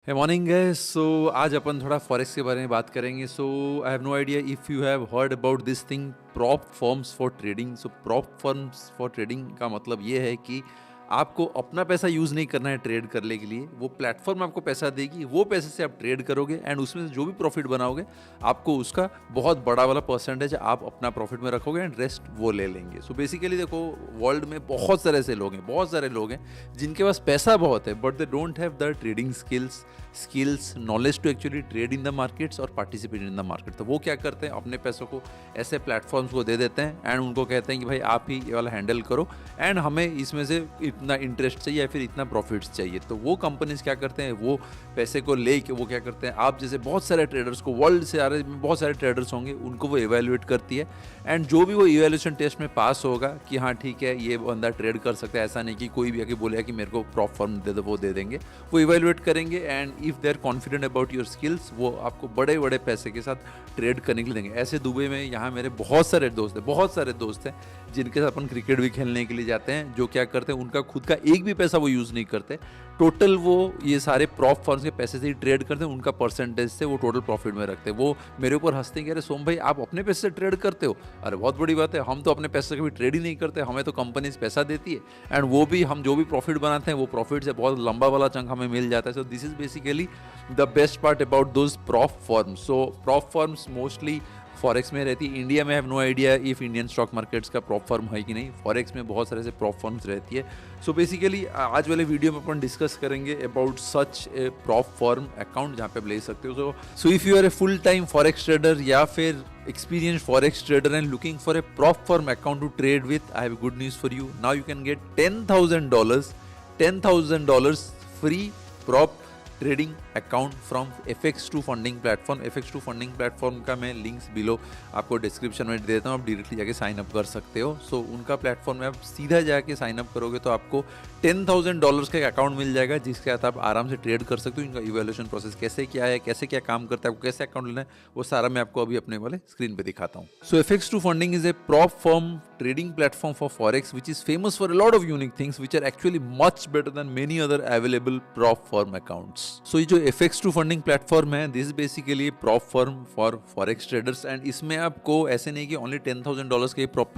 हे morning guys. सो आज अपन थोड़ा forex के बारे में बात करेंगे। So I have no idea if you have heard about this thing, prop firms for trading. So prop firms for trading का मतलब ये है कि आपको अपना पैसा यूज़ नहीं करना है ट्रेड करने के लिए। वो प्लेटफॉर्म आपको पैसा देगी, वो पैसे से आप ट्रेड करोगे एंड उसमें से जो भी प्रॉफिट बनाओगे आपको उसका बहुत बड़ा वाला परसेंटेज आप अपना प्रॉफिट में रखोगे एंड रेस्ट वो ले लेंगे। सो बेसिकली देखो, वर्ल्ड में बहुत सारे ऐसे लोग हैं, बहुत सारे लोग हैं जिनके पास पैसा बहुत है but they don't have the trading skills knowledge to actually trade in the markets और पार्टिसिपेट इन द मार्केट। तो वो क्या करते हैं, अपने पैसों को ऐसे प्लेटफॉर्म्स को दे देते हैं एंड उनको कहते हैं कि भाई आप ही ये वाला हैंडल करो एंड हमें इसमें से इतना इंटरेस्ट चाहिए या फिर इतना प्रॉफिट्स चाहिए। तो वो कंपनीज क्या करते हैं, वो पैसे को ले के वो क्या करते हैं, आप जैसे बहुत सारे ट्रेडर्स को, वर्ल्ड से आ रहे बहुत सारे ट्रेडर्स होंगे, उनको वो इवेल्युएट करती है एंड जो भी वो इवेल्यूशन टेस्ट में पास होगा कि हाँ ठीक है ये बंदा ट्रेड कर सकता है, ऐसा नहीं कि कोई भी आके बोलेगा कि मेरे को प्रॉप फर्म दे दो, वो दे देंगे। वो इवेल्युएट करेंगे and if they are confident about your skills, वो आपको बड़े बड़े पैसे के साथ ट्रेड करने के लिए देंगे। ऐसे दुबई में यहाँ मेरे बहुत सारे दोस्त हैं जिनके साथ अपन क्रिकेट भी खेलने के लिए जाते हैं, जो क्या करते हैं उनका खुद का एक भी पैसा वो यूज़ नहीं करते, टोटल वो ये सारे प्रॉप फर्म्स के पैसे से ही ट्रेड करते हैं, उनका परसेंटेज से वो टोटल प्रॉफिट में रखते हैं। वो मेरे ऊपर हंसते हैं कि अरे सोम भाई आप अपने पैसे से ट्रेड करते हो। अरे बहुत बड़ी बात है, हम तो अपने पैसे से कभी ट्रेड ही नहीं करते, हमें तो कंपनीज पैसा देती है एंड वो भी हम जो भी प्रॉफिट बनाते हैं वो प्रॉफिट से बहुत लंबा वाला चंक हमें मिल जाता है। So this is basically the best part about those prop firms. So prop firms mostly forex में रहती है। इंडिया में have no idea if Indian stock markets का प्रॉप फर्म है कि नहीं, फॉरेक्स में बहुत सारे ऐसे प्रॉप फर्म्स रहती है। सो बेसिकली आज वाले वीडियो में अपन डिस्कस करेंगे about such a prop firm account जहाँ पे आप ले सकते हो। So if you are a full time forex trader या फिर experienced forex trader and looking for a prop firm account to trade with, I have good news for you. Now you can get $10,000 free prop trading account from FX2 funding platform. FX2 funding platform का मैं links below आपको description में दे देता हूँ, आप directly जाके sign up कर सकते हो। सो उनका प्लेटफॉर्म में आप सीधा जाके साइन अप करोगे तो आपको $10,000 का एक अकाउंट मिल जाएगा जिसके साथ आप आराम से ट्रेड कर सकते हो। इनका इवैल्यूएशन प्रोसेस कैसे क्या है, कैसे क्या काम करता है, आपको कैसे अकाउंट लेना है, वो सारा मैं आपको अभी अपने वाले स्क्रीन पे दिखाता हूँ। सो FX2 funding is a prop firm trading platform for forex which is famous for a lot of unique things which are actually much better than many other available prop firm accounts. So ये जो FX2 funding platform है, this is basically prop firm for forex traders and इसमें आपको ऐसे नहीं कि only $10,000 के prop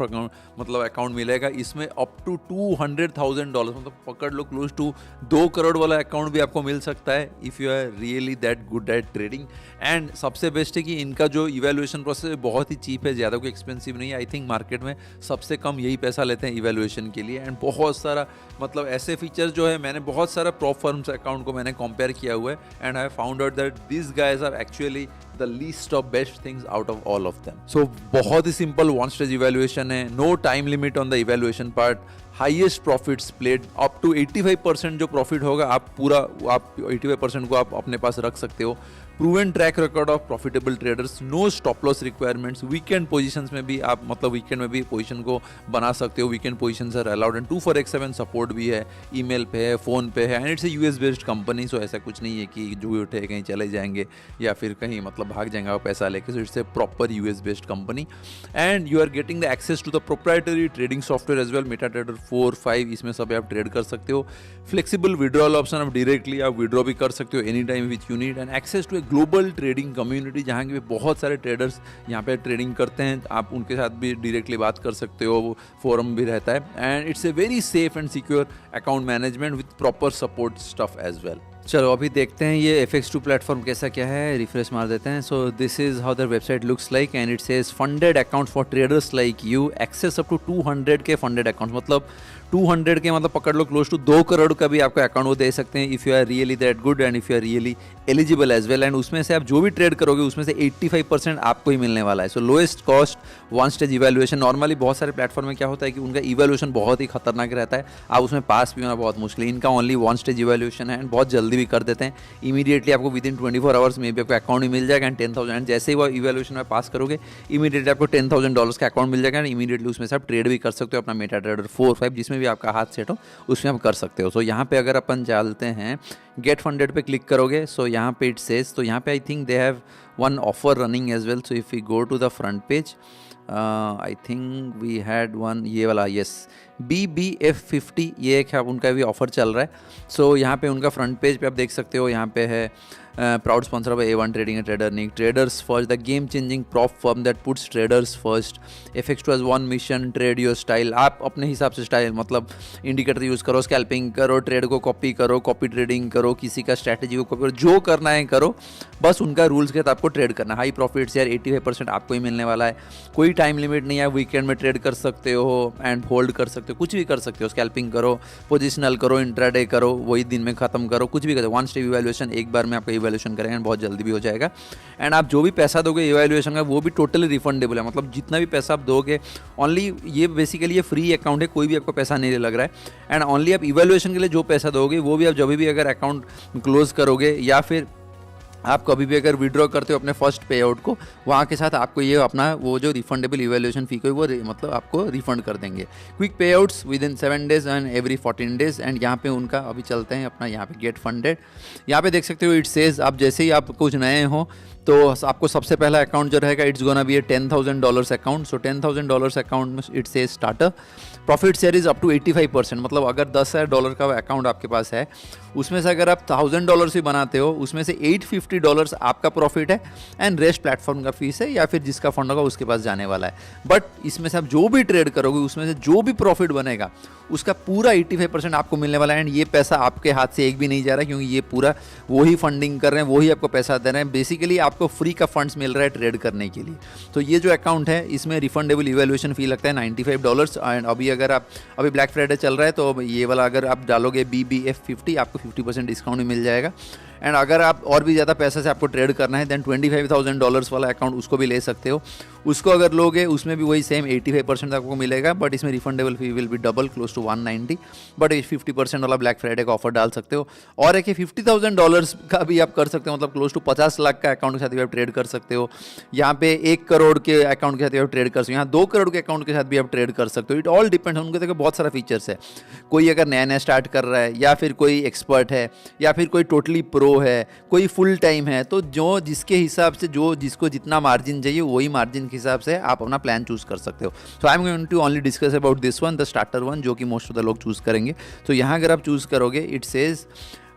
मतलब अकाउंट मिलेगा, इसमें अप टू $200,000 मतलब पकड़ लो क्लोज टू 2 करोड़ वाला अकाउंट भी आपको मिल सकता है if you are really that good at trading. And सबसे बेस्ट है कि इनका जो इवेल्युएशन प्रोसेस बहुत ही चीप है, ज़्यादा कोई एक्सपेंसिव नहीं है। आई थिंक मार्केट में सबसे कम यही पैसा लेते हैं इवेल्युएशन के लिए एंड बहुत सारा मतलब ऐसे फीचर्स जो है, मैंने बहुत सारा प्रॉप फर्म्स अकाउंट को मैंने कंपेयर किया हुआ है and I found out that this guys are actually the least of best things out of all of them. So बहुत ही सिंपल वन स्टेज इवेल्युएशन है, no time limit on the evaluation part, highest profits played up to 85% जो profit होगा आप 85% को आप अपने पास रख सकते हो। Proven track record of profitable traders, no stop loss requirements, weekend positions में भी आप मतलब वीकेंड में भी पोजीशन को बना सकते हो, weekend positions are allowed and 2/7 support भी है, ईमेल पे है, फ़ोन पे है and it's a US based company. So ऐसा कुछ नहीं है कि जो उठे कहीं चले जाएंगे या फिर कहीं मतलब भाग जाएंगे आप पैसा लेके। So it's a proper US based company and you are getting the access to the proprietary trading software as well, MetaTrader 4, 5 इसमें सब आप ट्रेड कर सकते हो। फ्लेक्सिबल विड्रॉल ऑप्शन, आप डायरेक्टली आप विड्रॉ भी कर सकते हो any time which you need and access to a global trading community जहाँ के बहुत सारे ट्रेडर्स यहाँ पे ट्रेडिंग करते हैं, आप उनके साथ भी डायरेक्टली बात कर सकते हो, फोरम भी रहता है and it's a very safe and secure account management with proper support stuff as well. चलो अभी देखते हैं ये FX2 प्लेटफॉर्म कैसा क्या है, रिफ्रेश मार देते हैं। So this is how their website looks like and it says funded account for traders like you, access up to 200 K funded account, मतलब 200 के मतलब पकड़ लो क्लोज टू 2 करोड़ का भी आपका अकाउंट वो दे सकते हैं if you are really that good and if you are really eligible as well. And उसमें से आप जो भी ट्रेड करोगे उसमें से 85% आपको ही मिलने वाला है। So lowest cost one stage evaluation, normally बहुत सारे प्लेटफॉर्म में क्या होता है कि उनका इवैल्यूएशन बहुत ही खतरनाक रहता है, आप उसमें पास भी होना बहुत मुश्किल है। इनका ओनली वन स्टेज इवैल्यूएशन है एंड बहुत जल्दी भी कर देते हैं, इमीडिएटली आपको विद इन 24 आवर्स में भी आपको अकाउंट ही मिल जाएगा एंड 10,000 जैसे ही वो इवैल्यूएशन में पास करोगे इमीडिएटली आपको $10,000 का अकाउंट मिल जाएगा एंड इमीडिएटली उसमें से आप ट्रेड भी कर सकते हो अपना मेटाट्रेडर 4, 5 जिसमें भी आपका हाथ सेट हो उसमें आप कर सकते हो। सो यहाँ पे अगर अपन चलते हैं गेट फंडेड पे क्लिक करोगे, सो यहाँ पे इट सेज, तो यहाँ पे I think they have one offer running as well. So if we go to the front page, I think we had one ये वाला, यस, BBF50 ये एक है, उनका भी ऑफर चल रहा है। सो यहाँ पे उनका फ्रंट पेज पे आप देख सकते हो, यहाँ पे है proud sponsor by A1 trading and trader Nick, traders first, the game changing prop firm that puts traders first, FX2 has one mission, trade your style. आप अपने हिसाब से स्टाइल मतलब इंडिकेटर यूज़ करो, स्कैल्पिंग करो, ट्रेड को copy करो, copy trading करो, किसी का स्ट्रैटेजी को कॉपी करो, जो करना है करो, बस उनका रूल्स के तहत आपको ट्रेड करना है। हाई प्रॉफिट्स यार 85% आपको ही मिलने वाला है, कोई टाइम लिमिट नहीं है, वीकेंड में ट्रेड कर सकते हो एंड होल्ड कर सकते हो, कुछ भी कर सकते हो, स्कैल्पिंग करो, पोजिशनल करो, इंट्राडे करो, वही दिन में खत्म करो, कुछ भी करो। वन स्टेप इवैल्यूएशन एक बार में आपका इवैल्यूएशन करेंगे, बहुत जल्दी भी हो जाएगा। एंड आप जो भी पैसा दोगे इवैल्यूएशन का वो भी टोटली रिफंडेबल है, मतलब जितना भी पैसा आप दोगे ओनली, ये बेसिकली ये फ्री अकाउंट है, कोई भी आपको पैसा नहीं लग रहा है। एंड ओनली आप इवैल्यूएशन के लिए जो पैसा दोगे वो भी आप जब भी अगर अकाउंट क्लोज करोगे या फिर आप कभी भी अगर विड्रॉ करते हो अपने फर्स्ट पे आउट को, वहाँ के साथ आपको ये अपना वो जो रिफंडेबल इवैल्यूएशन फी को वो मतलब आपको रिफंड कर देंगे। क्विक पे outs with in 7 days and every 14 days. And यहाँ पे उनका अभी चलते हैं अपना यहाँ पे गेट फंडेड, यहाँ पे देख सकते हो इट सेज, आप जैसे ही आप कुछ नए हो तो आपको सबसे पहला अकाउंट जो रहेगा it's gonna be $10,000 account. So $10,000 account में it's a starter, profit share is up to 85%, मतलब अगर $10,000 का अकाउंट आपके पास है उसमें से अगर आप $1,000 ही बनाते हो उसमें से $850 आपका प्रॉफिट है एंड रेस्ट प्लेटफॉर्म का फीस है या फिर जिसका फंड होगा उसके पास जाने वाला है। बट इसमें से आप जो भी ट्रेड करोगे उसमें से जो भी प्रॉफिट बनेगा उसका पूरा 85% आपको मिलने वाला है। एंड ये पैसा आपके हाथ से एक भी नहीं जा रहा है, क्योंकि ये पूरा वही फंडिंग कर रहे हैं, वही आपको पैसा दे रहे हैं, बेसिकली आपको फ्री का फंड्स मिल रहा है ट्रेड करने के लिए। तो ये जो अकाउंट है इसमें रिफंडेबल इवैल्यूएशन फी लगता है $95। एंड अभी अगर आप अभी ब्लैक फ्राइडे चल रहा है तो ये वाला अगर आप डालोगे BBF50 आपको 50% डिस्काउंट मिल जाएगा। एंड अगर आप और भी ज़्यादा पैसे से आपको ट्रेड करना है देन $25,000 वाला अकाउंट उसको भी ले सकते हो। उसको अगर लोगे उसमें भी वही सेम 85% आपको मिलेगा, बट इसमें refundable fee will be double close to 190, but 50% वाला ब्लैक फ्राइडे का ऑफर डाल सकते हो। और एक $50,000 का भी आप कर सकते हो, मतलब क्लोज टू 50 लाख का अकाउंट के साथ भी आप ट्रेड कर सकते हो। यहाँ पे 1 करोड़ के अकाउंट के साथ भी आप ट्रेड कर सकते हो, यहाँ 2 करोड़ के अकाउंट के साथ भी आप ट्रेड कर सकते हो। इट ऑल डिपेंड्स, उनके देखो बहुत सारा फीचर्स है। कोई अगर नया नया स्टार्ट कर रहा है या फिर कोई एक्सपर्ट है या फिर कोई टोटली प्रो है, कोई फुल टाइम है, तो जो जिसके हिसाब से जो जिसको जितना मार्जिन चाहिए वही मार्जिन के हिसाब से आप अपना प्लान चूज कर सकते हो। So I am going to only discuss about this one, the starter one, जो कि मोस्ट ऑफ द लोग चूज करेंगे। तो यहाँ अगर आप चूज करोगे it says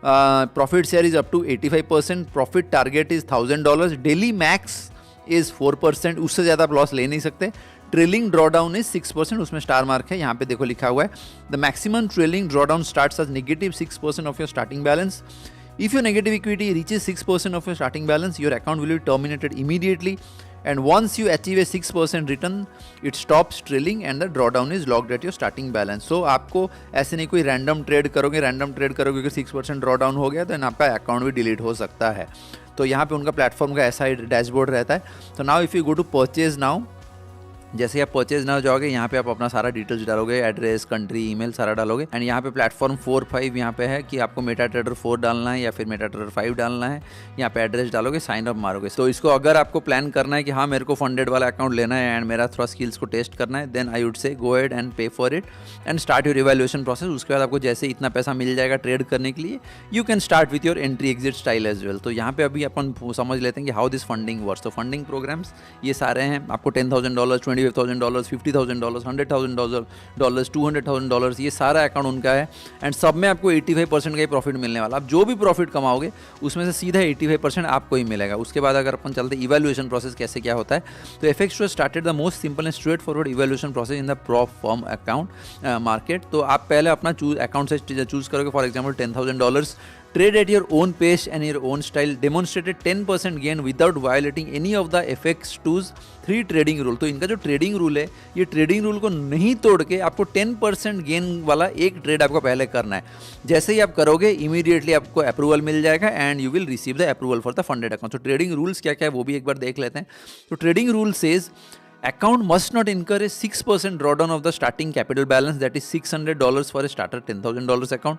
profit share is up to 85%, profit target is $1,000, daily max is 4%, उससे ज़्यादा आप लॉस ले नहीं सकते। ट्रेलिंग ड्रॉडाउन इज 6%, उसमें स्टार मार्क है, यहाँ पे देखो लिखा हुआ है the maximum trailing drawdown starts as -6% of your starting balance. If your negative equity reaches 6% of your starting balance, your account will be terminated immediately. And once you achieve a 6% return, it stops trailing and the drawdown is locked at your starting balance. So आपको ऐसे नहीं कोई random trade करोगे कि 6% drawdown हो गया तो आपका अकाउंट भी डिलीट हो सकता है। तो यहाँ पे उनका प्लेटफॉर्म का ऐसा डैशबोर्ड रहता है। तो now if you go to purchase now, जैसे आप परचेज नाउ जाओगे यहाँ पे आप अपना सारा डिटेल्स डालोगे, एड्रेस, कंट्री, ईमेल सारा डालोगे। एंड यहाँ पे प्लेटफॉर्म 4-5 यहाँ पे है कि आपको मेटाट्रेडर 4 डालना है या फिर मेटाट्रेडर 5 डालना है। यहाँ पे एड्रेस डालोगे, साइन अप मारोगे। तो इसको अगर आपको प्लान करना है कि हाँ मेरे को फंडेड वाला अकाउंट लेना है एंड मेरा थोड़ा स्किल्स को टेस्ट करना है, then I would say go ahead and pay for it and start your evaluation process. उसके बाद आपको जैसे इतना पैसा मिल जाएगा ट्रेड करने के लिए, you can start with your entry exit style as well. तो यहाँ पे अभी अपन समझ लेते हैं कि हाउ दिस फंडिंग वर्क्स। तो फंडिंग प्रोग्राम्स ये सारे हैं, आपको $10,000, $25,000, $50,000, $100,000, $200,000, ये सारा अकाउंट उनका है। एंड सब में आपको 85% का ही प्रॉफिट मिलने वाला। आप जो भी प्रॉफिट कमाओगे उसमें से सीधा 85% आपको ही मिलेगा। उसके बाद अगर अपन चलते इवैल्यूएशन प्रोसेस कैसे क्या होता है, तो FX2 started the most simple and straight forward evaluation process in the prop firm account market. तो आप पहले अपना अकाउंट से चूज करोगे, for example $10,000, trade at your own pace and your own style, demonstrated 10% gain without violating any of the FX2's 3 trading rule. तो इनका जो trading rule है, ये ट्रेडिंग रूल को नहीं तोड़ के आपको 10% गेन वाला एक ट्रेड आपको पहले करना है। जैसे ही आप करोगे इमीडिएटली आपको अप्रूवल मिल जाएगा and you will receive the approval for the funded account. तो ट्रेडिंग रूल्स क्या क्या है वो भी एक बार देख लेते हैं। तो trading rule says account must not incur a 6% drawdown of the starting capital balance, that is $600 for a starter $10,000 account.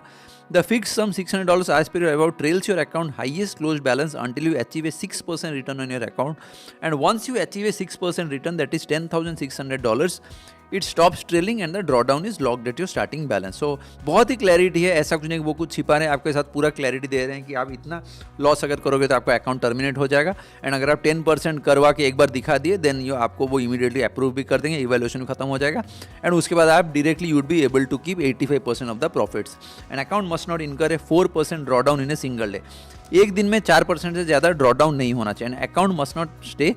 The fixed sum $600 as per your above trails your account highest closed balance until you achieve a 6% return on your account. And once you achieve a 6% return, that is $10,600, it stops trailing and the drawdown is locked at your starting balance. So बहुत ही clarity है, ऐसा कुछ नहीं कि वो कुछ छिपा रहे हैं, आपके साथ पूरा क्लैरिटी दे रहे हैं कि आप इतना लॉस अगर करोगे तो आपका अकाउंट टर्मिनेट हो जाएगा. एंड अगर आप 10% करवा के एक बार दिखा दिए देन यू आपको वो इमीडिएटली अप्रूव भी कर देंगे, इवैल्यूएशन खत्म हो जाएगा. एंड उसके बाद आप directly you'd be able to keep 85% of the profits. And account must not incur a 4% drawdown in a single day. एक दिन में 4% से ज़्यादा ड्रॉ डाउन नहीं होना चाहिए. And account must not stay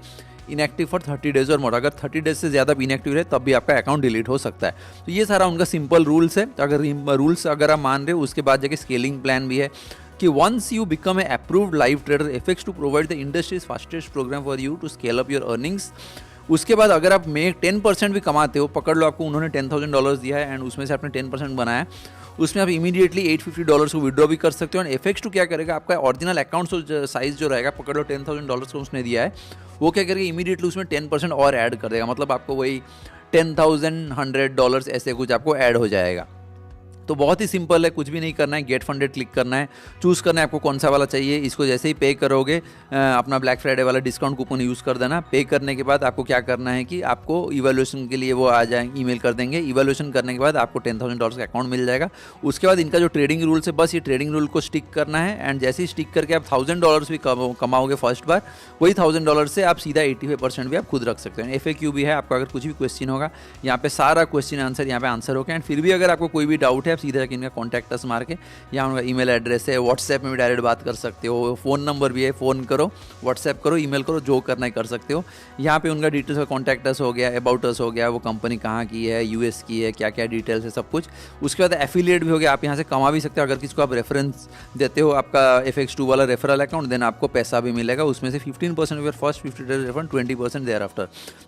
inactive for 30 days और मोर. अगर 30 डेज से ज़्यादा इनएक्टिव रहे तब भी आपका अकाउंट डिलीट हो सकता है. तो ये सारा उनका सिंपल रूल्स है. तो अगर रूल्स अगर आप मान रहे हो उसके बाद जाके स्केलिंग प्लान भी है कि once you become a approved live trader FX to provide the industry's fastest program for you to scale up your earnings. उसके बाद अगर आप 10% भी कमाते हो, पकड़ लो आपको उन्होंने $10,000 दिया है एंड उसमें से आपने 10% बनाया, उसमें आप इमीडिएटली $850 को विड्रॉ भी कर सकते हो. एंड FX2 क्या करेगा, आपका ओरिजिनल अकाउंट साइज जो रहेगा, पकड़ लो $10,000 को उसने दिया है, वो क्या करेगा इमीडिएटली उसमें 10% और ऐड कर देगा. मतलब आपको वही $10,100 ऐसे कुछ आपको ऐड हो जाएगा. तो बहुत ही सिंपल है, कुछ भी नहीं करना है, गेट फंडेड क्लिक करना है, चूज़ करना है आपको कौन सा वाला चाहिए. इसको जैसे ही पे करोगे अपना ब्लैक फ्राइडे वाला डिस्काउंट कूपन यूज़ कर देना. पे करने के बाद आपको क्या करना है कि आपको इवैल्यूएशन के लिए वो आ जाएंगे, ईमेल कर देंगे. इवैल्यूएशन करने के बाद आपको $10,000 का अकाउंट मिल जाएगा. उसके बाद इनका जो ट्रेडिंग रूल्स है, बस ये ट्रेडिंग रूल को स्टिक करना है. एंड जैसे ही स्टिक करके आप $1,000 भी कमाओगे फर्स्ट बार, वही $1,000 से आप सीधा 85% भी आप खुद रख सकते हैं. FAQ भी है, आपका अगर कुछ भी क्वेश्चन होगा यहाँ पे सारा क्वेश्चन आंसर यहाँ पे आंसर होगा. एंड फिर भी अगर आपको कोई भी डाउट है, आप सीधा जाकर इनका कॉन्टैक्ट अस मार के, यहाँ उनका ईमेल एड्रेस है, व्हाट्सएप में भी डायरेक्ट बात कर सकते हो, फ़ोन नंबर भी है, फ़ोन करो, व्हाट्सएप करो, ईमेल करो, जो करना है कर सकते हो. यहाँ पे उनका डिटेल्स का कॉन्टैक्ट अस हो गया, अबाउट अस हो गया, वो कंपनी कहाँ की है, US की है, क्या क्या डिटेल्स है, सब कुछ. उसके बाद एफिलिएट भी हो गया, आप यहाँ से कमा भी सकते हो. अगर किसी को आप रेफरेंस देते हो आपका FX2 वाला रेफरल अकाउंट, देन आपको पैसा भी मिलेगा. उसमें से 15% off your first 50 days refer, 20% thereafter.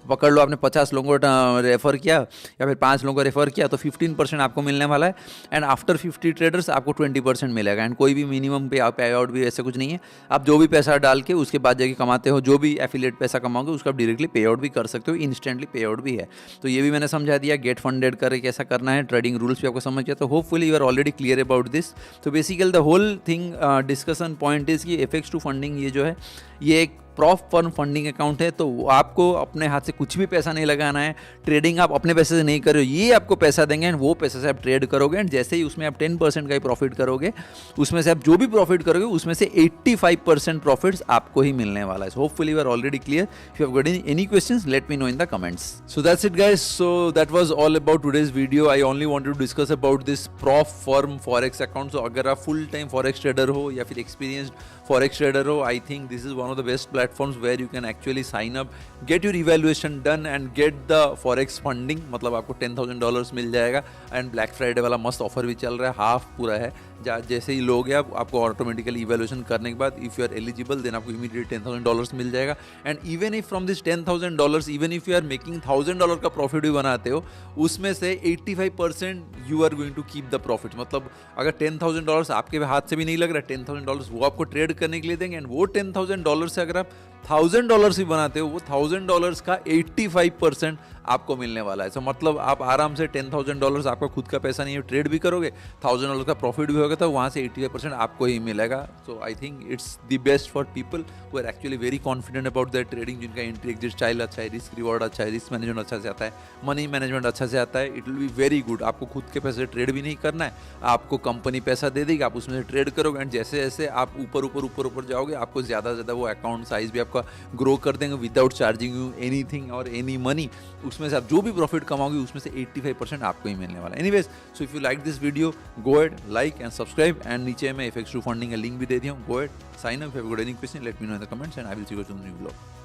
पकड़ लो आपने 50 लोगों को रेफर किया या फिर 5 लोगों को रेफर किया तो 15% आपको मिलने वाला है. एंड आफ्टर 50 ट्रेडर्स आपको 20% मिलेगा. एंड कोई भी मिनिमम पे आउट भी ऐसे कुछ नहीं है. आप जो भी पैसा डाल के उसके बाद जाके कमाते हो, जो भी एफिलिएट पैसा कमाओगे उसका आप डायरेक्टली पे आउट भी कर सकते हो, इंस्टेंटली पे आउट भी है. तो ये भी मैंने समझा दिया, गेट फंडेड करके कैसा करना है, ट्रेडिंग रूल्स भी आपको समझ गया. तो hopefully you are already clear about this. तो basically the whole thing discussion point is कि FX2 फंडिंग ये जो है ये एक प्रॉफ फर्म फंडिंग अकाउंट है. तो आपको अपने हाथ से कुछ भी पैसा नहीं लगाना है. ट्रेडिंग आप अपने पैसे से नहीं कर रहे हो, ये आपको पैसा देंगे एंड वो पैसे से आप ट्रेड करोगे. एंड जैसे ही उसमें आप 10% का ही प्रॉफिट करोगे, उसमें से आप जो भी प्रॉफिट करोगे उसमें से 85% प्रॉफिट्स आपको ही मिलने वाला है. Hopefully you are already clear. If you have got any questions let me know in the comments. So that's it guys. So that was all about today's video. I only wanted to discuss about this prop firm forex account. So अगर आप full time forex trader हो या फिर experienced forex trader हो, I think this is one of the best platforms where you can actually sign up, get your evaluation done and get the forex funding. मतलब आपको $10,000 मिल जाएगा. And black Friday वाला मस्त ऑफर भी चल रहा है, हाफ पूरा है. जैसे ही लोगे आपको ऑटोमेटिकली इवैल्यूएशन करने के बाद if you are eligible then आपको इमीडिएट $10,000 मिल जाएगा. And even if from this $10,000 even if you are making $1,000 का प्रॉफिट भी बनाते हो, उसमें से 85% you are going to keep the profit. मतलब अगर $10,000 आपके हाथ से भी नहीं लग रहा, $10,000 वो आपको ट्रेड करने के लिए देंगे. एंड वो $10,000 से अगर आप $1,000 भी बनाते हो, वो $1,000 का 85% आपको मिलने वाला है. सो मतलब आप आराम से $10,000 आपका खुद का पैसा नहीं है, ट्रेड भी करोगे, $1,000 का प्रॉफिट भी होगा, तो वहाँ से 85% आपको ही मिलेगा. So I think it's the best for people who are actually very confident about their trading, जिनका एंट्री एग्जिट स्टाइल अच्छा है, रिस्क रिवॉर्ड अच्छा है, रिस्क मैनेजमेंट अच्छा से आता है, मनी मैनेजमेंट अच्छा से आता है. It will be very good. आपको खुद के पैसे ट्रेड भी नहीं करना है, आपको कंपनी पैसा दे देगी, आप उसमें से ट्रेड करोगे. एंड जैसे जैसे आप ऊपर जाओगे, आपको ज़्यादा से ज़्यादा वो अकाउंट साइज भी आपका ग्रो कर देंगे विदाउट चार्जिंग यू एनीथिंग और एनी मनी. उसमें से आप जो भी प्रॉफिट कमाओगे उसमें से 85% आपको ही मिलने वाला है. Anyways, so if you like this video, go ahead, like and subscribe. And नीचे मैं FX2 फंडिंग का लिंक भी दे दिया हूँ. Go ahead, sign up. If you have got any question let me know in the comments and I will see you in the new vlog.